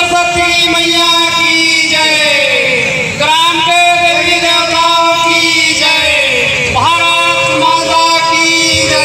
सरस्वती मैया की जय, ग्राम के देवी देवताओं की जय, भारत माता की जय।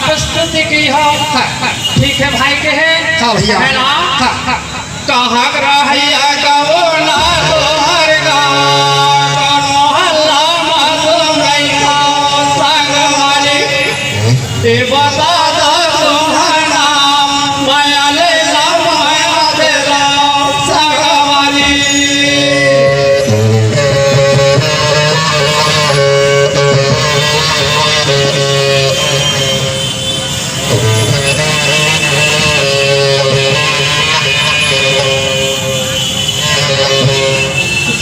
प्रस्तुति की हो ठीक है भाई के है ना कहाँ रहिया गाओ ना तोहर गानो हल्ला मातो नहीं संग वाले ते बता दो तोहर नाम माया ले ला माया दे ला संग वाले।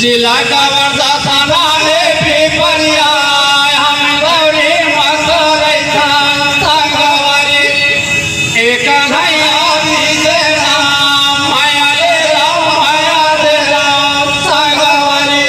जिला का वर्दा थाना में भी परिया हम गौरी मसरे संगवारी एक नया दे राम माया ले राम माया दे राम संगवारी।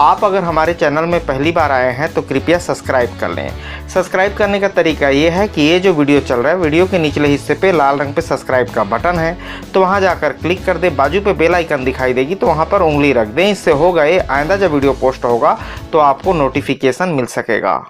आप अगर हमारे चैनल में पहली बार आए हैं तो कृपया सब्सक्राइब कर लें। सब्सक्राइब करने का तरीका ये है कि ये जो वीडियो चल रहा है, वीडियो के निचले हिस्से पे लाल रंग पे सब्सक्राइब का बटन है, तो वहाँ जाकर क्लिक कर दें। बाजू पे बेल आइकन दिखाई देगी तो वहाँ पर उंगली रख दें। इससे होगा ये, आइंदा जब वीडियो पोस्ट होगा तो आपको नोटिफिकेशन मिल सकेगा।